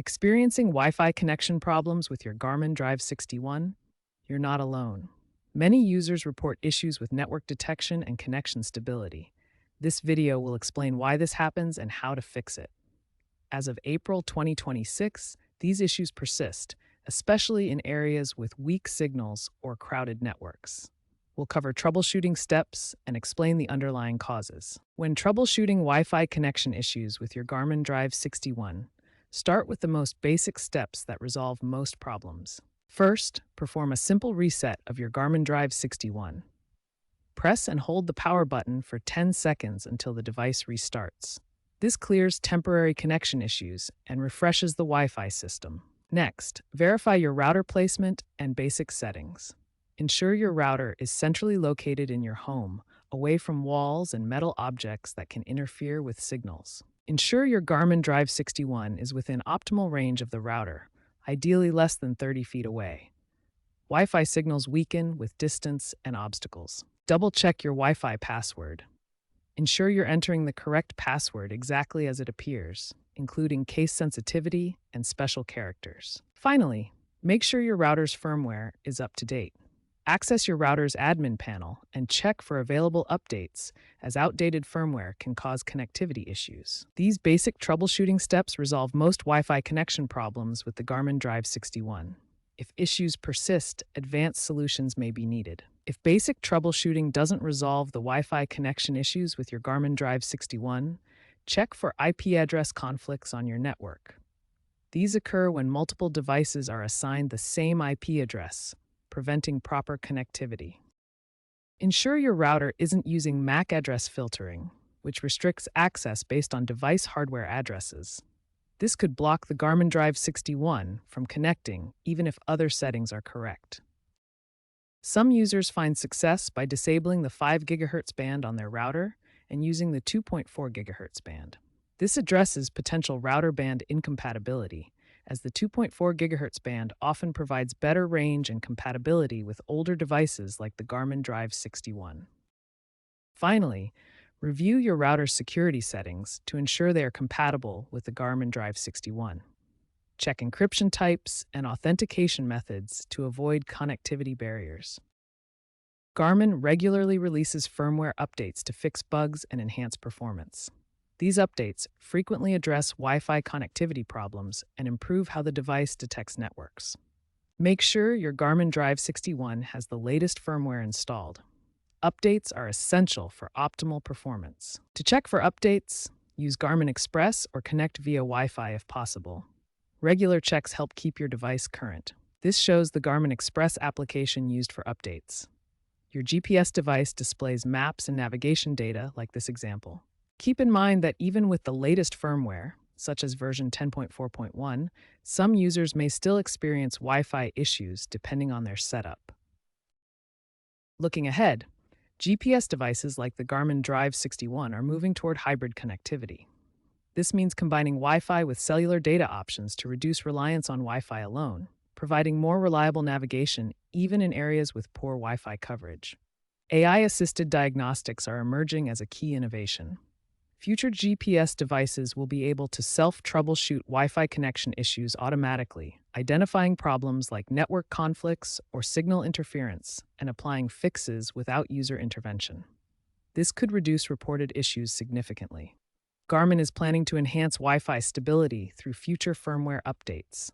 Experiencing Wi-Fi connection problems with your Garmin Drive 61? You're not alone. Many users report issues with network detection and connection stability. This video will explain why this happens and how to fix it. As of April 2026, these issues persist, especially in areas with weak signals or crowded networks. We'll cover troubleshooting steps and explain the underlying causes. When troubleshooting Wi-Fi connection issues with your Garmin Drive 61, start with the most basic steps that resolve most problems. First, perform a simple reset of your Garmin Drive 61. Press and hold the power button for 10 seconds until the device restarts. This clears temporary connection issues and refreshes the Wi-Fi system. Next, verify your router placement and basic settings. Ensure your router is centrally located in your home, away from walls and metal objects that can interfere with signals. Ensure your Garmin Drive 61 is within optimal range of the router, ideally less than 30 feet away. Wi-Fi signals weaken with distance and obstacles. Double-check your Wi-Fi password. Ensure you're entering the correct password exactly as it appears, including case sensitivity and special characters. Finally, make sure your router's firmware is up to date. Access your router's admin panel and check for available updates, as outdated firmware can cause connectivity issues. These basic troubleshooting steps resolve most Wi-Fi connection problems with the Garmin Drive 61. If issues persist, advanced solutions may be needed. If basic troubleshooting doesn't resolve the Wi-Fi connection issues with your Garmin Drive 61, check for IP address conflicts on your network. These occur when multiple devices are assigned the same IP address, preventing proper connectivity. Ensure your router isn't using MAC address filtering, which restricts access based on device hardware addresses. This could block the Garmin Drive 61 from connecting even if other settings are correct. Some users find success by disabling the 5 GHz band on their router and using the 2.4 GHz band. This addresses potential router band incompatibility, as the 2.4 GHz band often provides better range and compatibility with older devices like the Garmin Drive 61. Finally, review your router's security settings to ensure they are compatible with the Garmin Drive 61. Check encryption types and authentication methods to avoid connectivity barriers. Garmin regularly releases firmware updates to fix bugs and enhance performance. These updates frequently address Wi-Fi connectivity problems and improve how the device detects networks. Make sure your Garmin Drive 61 has the latest firmware installed. Updates are essential for optimal performance. To check for updates, use Garmin Express or connect via Wi-Fi if possible. Regular checks help keep your device current. This shows the Garmin Express application used for updates. Your GPS device displays maps and navigation data like this example. Keep in mind that even with the latest firmware, such as version 10.4.1, some users may still experience Wi-Fi issues depending on their setup. Looking ahead, GPS devices like the Garmin Drive 61 are moving toward hybrid connectivity. This means combining Wi-Fi with cellular data options to reduce reliance on Wi-Fi alone, providing more reliable navigation even in areas with poor Wi-Fi coverage. AI-assisted diagnostics are emerging as a key innovation. Future GPS devices will be able to self-troubleshoot Wi-Fi connection issues automatically, identifying problems like network conflicts or signal interference, and applying fixes without user intervention. This could reduce reported issues significantly. Garmin is planning to enhance Wi-Fi stability through future firmware updates.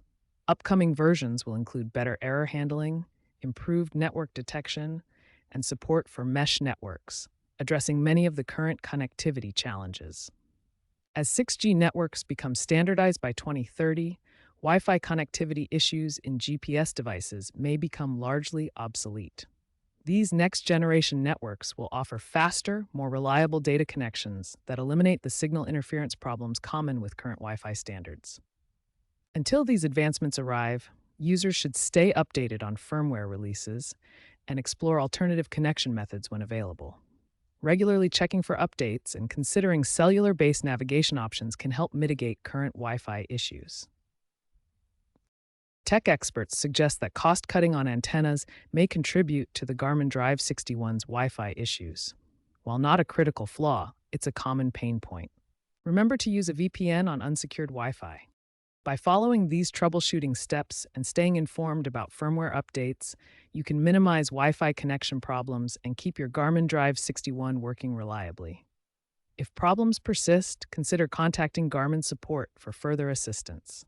Upcoming versions will include better error handling, improved network detection, and support for mesh networks, addressing many of the current connectivity challenges. As 6G networks become standardized by 2030, Wi-Fi connectivity issues in GPS devices may become largely obsolete. These next-generation networks will offer faster, more reliable data connections that eliminate the signal interference problems common with current Wi-Fi standards. Until these advancements arrive, users should stay updated on firmware releases and explore alternative connection methods when available. Regularly checking for updates and considering cellular-based navigation options can help mitigate current Wi-Fi issues. Tech experts suggest that cost-cutting on antennas may contribute to the Garmin Drive 61's Wi-Fi issues. While not a critical flaw, it's a common pain point. Remember to use a VPN on unsecured Wi-Fi. By following these troubleshooting steps and staying informed about firmware updates, you can minimize Wi-Fi connection problems and keep your Garmin Drive 61 working reliably. If problems persist, consider contacting Garmin support for further assistance.